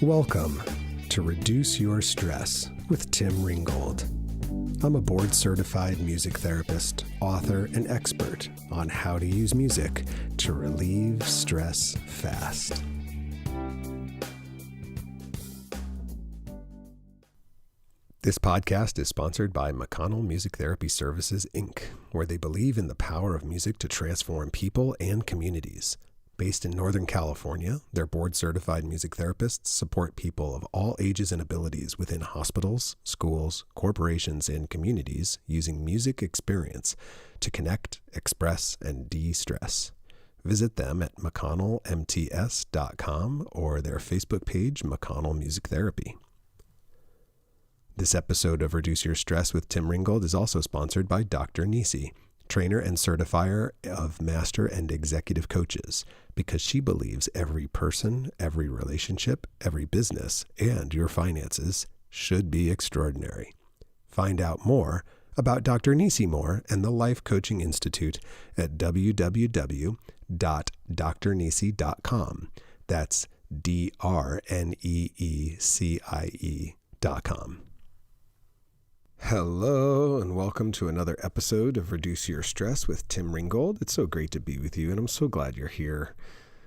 Welcome to Reduce Your Stress with Tim Ringgold. I'm a board-certified music therapist, author, and expert on how to use music to relieve stress fast. This podcast is sponsored by McConnell Music Therapy Services, Inc., where they believe in the power of music to transform people and communities. Based in Northern California, their board-certified music therapists support people of all ages and abilities within hospitals, schools, corporations, and communities using music experience to connect, express, and de-stress. Visit them at mcconnellmts.com or their Facebook page, McConnell Music Therapy. This episode of Reduce Your Stress with Tim Ringgold is also sponsored by Dr. Nisi, trainer and certifier of master and executive coaches, because she believes every person, every relationship, every business, and your finances should be extraordinary. Find out more about Dr. Nisi Moore and the Life Coaching Institute at www.drnisi.com. That's DRNEECIE.com. Hello, and welcome to another episode of Reduce Your Stress with Tim Ringgold. It's so great to be with you, and I'm so glad you're here.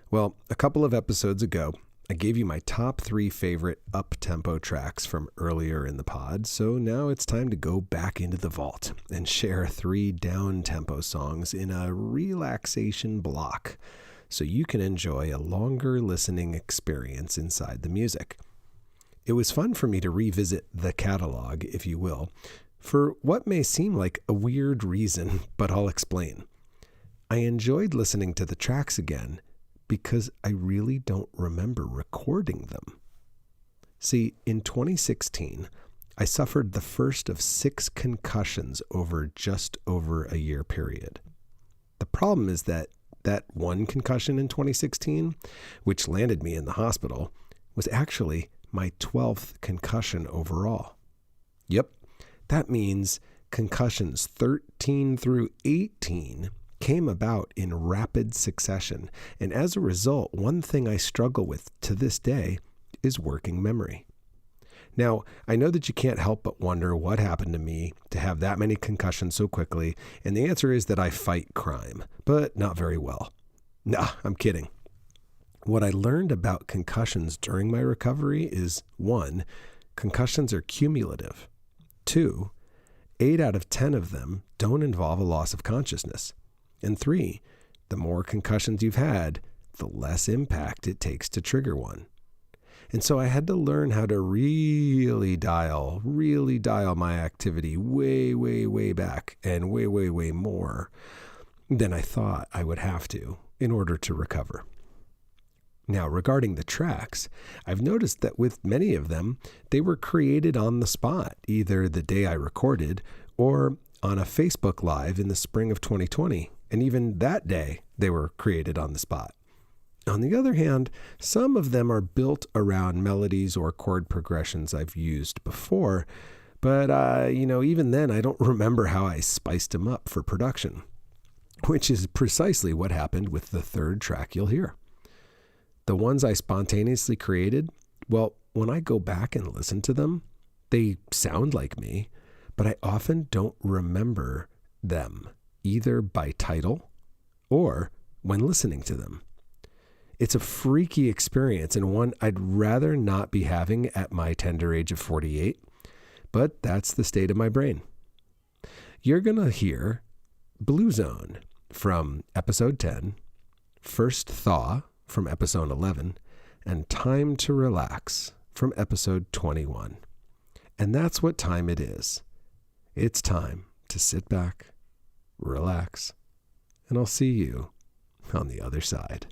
Well, a couple of episodes ago, I gave you my top 3 favorite up-tempo tracks from earlier in the pod, so now it's time to go back into the vault and share 3 down-tempo songs in a relaxation block so you can enjoy a longer listening experience inside the music. It was fun for me to revisit the catalog, if you will, for what may seem like a weird reason, but I'll explain. I enjoyed listening to the tracks again because I really don't remember recording them. See, in 2016, I suffered the first of 6 concussions over just over a year period. The problem is that one concussion in 2016, which landed me in the hospital, was actually my 12th concussion overall. Yep, that means concussions 13 through 18 came about in rapid succession. And as a result, one thing I struggle with to this day is working memory. Now, I know that you can't help but wonder what happened to me to have that many concussions so quickly. And the answer is that I fight crime, but not very well. Nah, I'm kidding. What I learned about concussions during my recovery is 1, concussions are cumulative. 2, 8 out of 10 of them don't involve a loss of consciousness. And 3, the more concussions you've had, the less impact it takes to trigger one. And so I had to learn how to really dial my activity way back and way more than I thought I would have to in order to recover. Now, regarding the tracks, I've noticed that with many of them, they were created on the spot, either the day I recorded or on a Facebook Live in the spring of 2020. And even that day, they were created on the spot. On the other hand, some of them are built around melodies or chord progressions I've used before. But, even then, I don't remember how I spiced them up for production, which is precisely what happened with the 3rd track you'll hear. The ones I spontaneously created, well, when I go back and listen to them, they sound like me, but I often don't remember them, either by title or when listening to them. It's a freaky experience and one I'd rather not be having at my tender age of 48, but that's the state of my brain. You're going to hear Blue Zone from episode 10, First Thaw from episode 11, and Time to Relax from episode 21. And that's what time it is. It's time to sit back, relax, and I'll see you on the other side.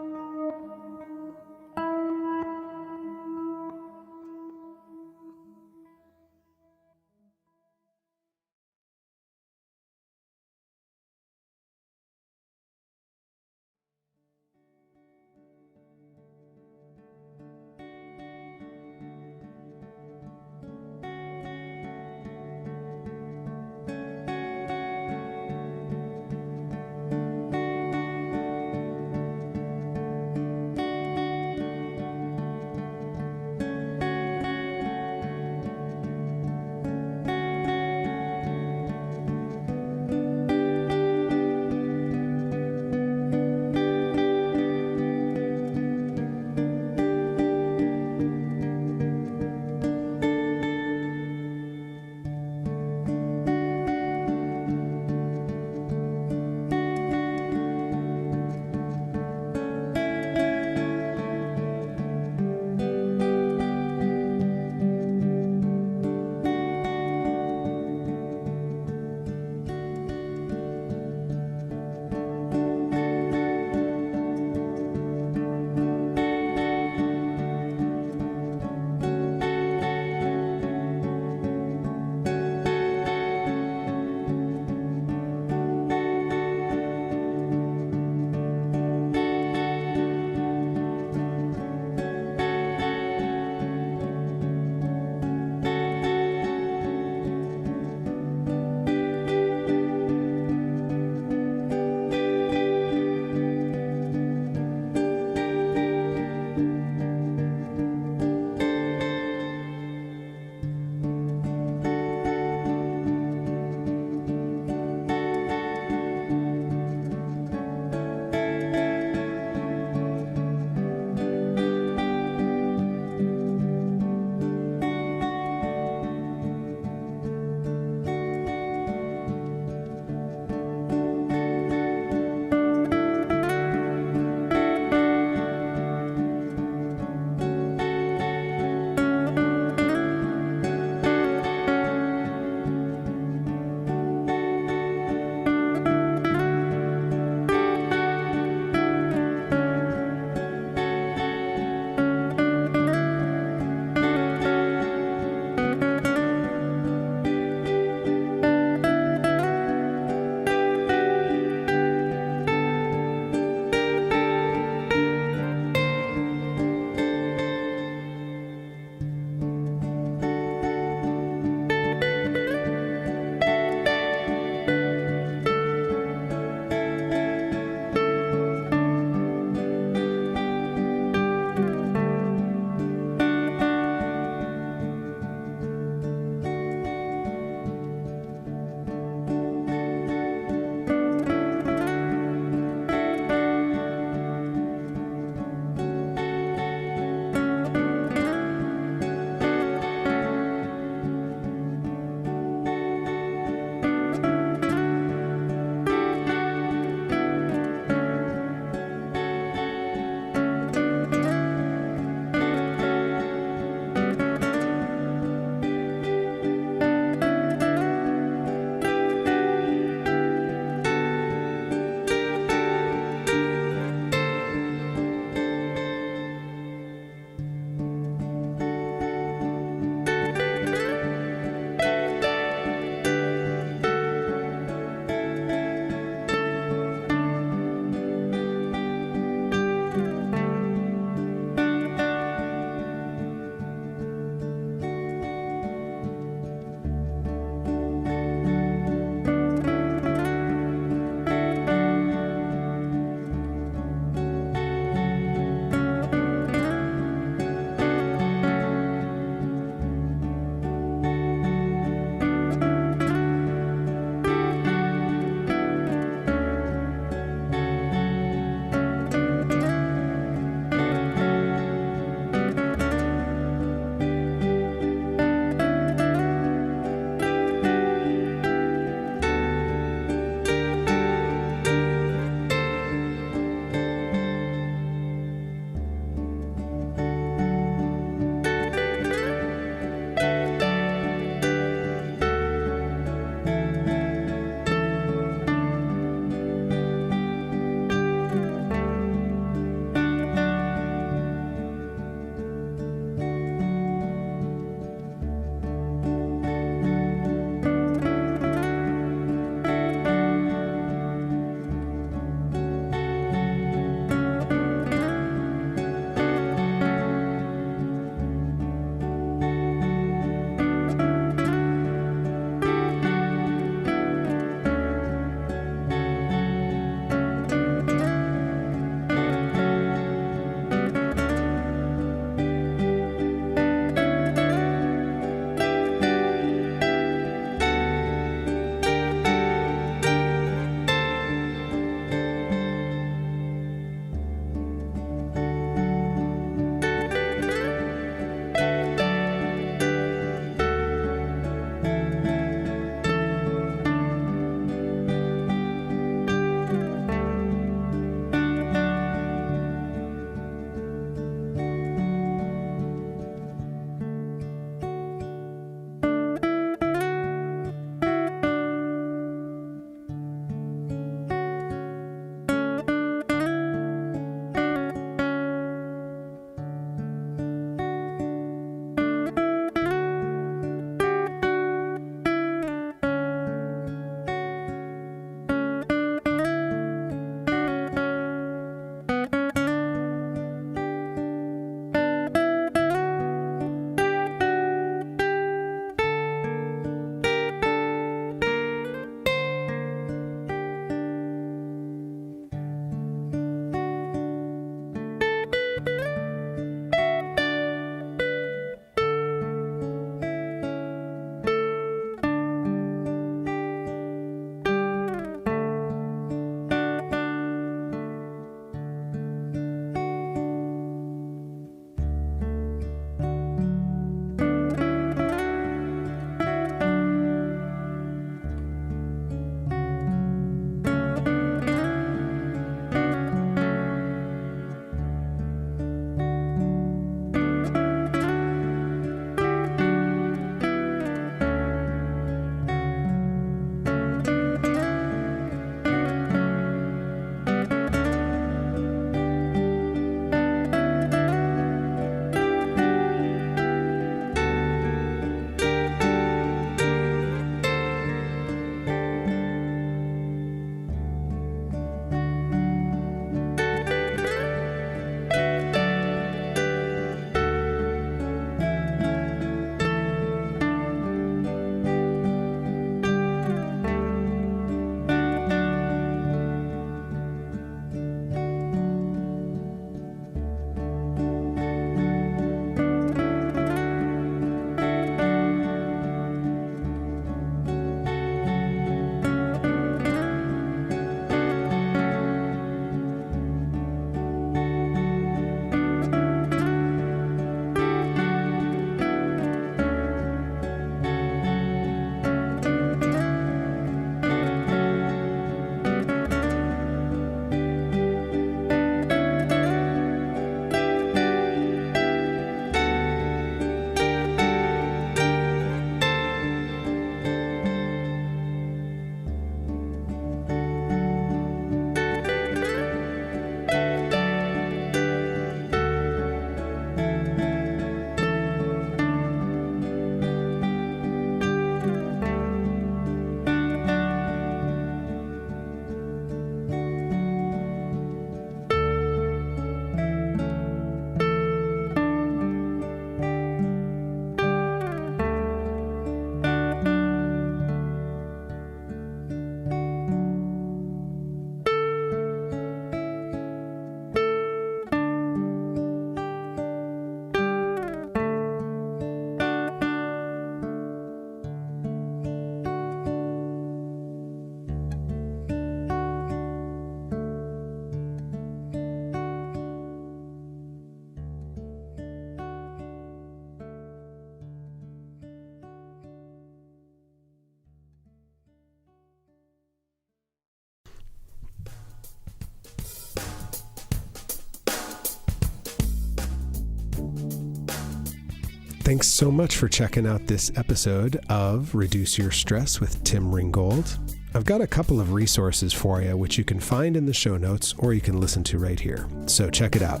Thanks so much for checking out this episode of Reduce Your Stress with Tim Ringgold. I've got a couple of resources for you, which you can find in the show notes or you can listen to right here. So check it out.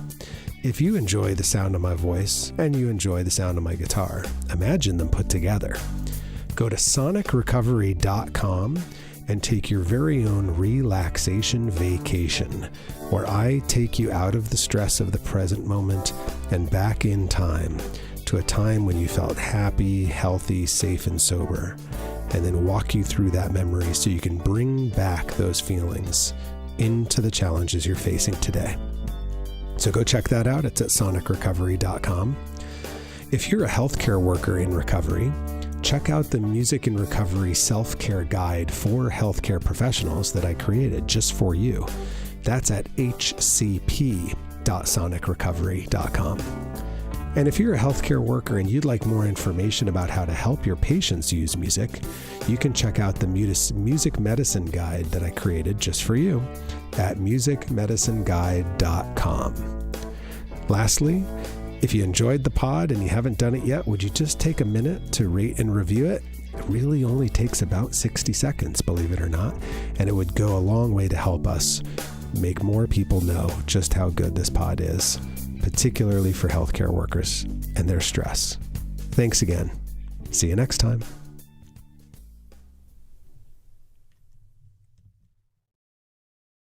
If you enjoy the sound of my voice and you enjoy the sound of my guitar, imagine them put together. Go to sonicrecovery.com and take your very own relaxation vacation, where I take you out of the stress of the present moment and back in time to a time when you felt happy, healthy, safe, and sober, and then walk you through that memory so you can bring back those feelings into the challenges you're facing today. So go check that out. It's at sonicrecovery.com. If you're a healthcare worker in recovery, check out the Music in Recovery Self-Care Guide for healthcare professionals that I created just for you. That's at hcp.sonicrecovery.com. And if you're a healthcare worker and you'd like more information about how to help your patients use music, you can check out the Music Medicine Guide that I created just for you at musicmedicineguide.com. Lastly, if you enjoyed the pod and you haven't done it yet, would you just take a minute to rate and review it? It really only takes about 60 seconds, believe it or not, and it would go a long way to help us make more people know just how good this pod is, particularly for healthcare workers and their stress. Thanks again. See you next time.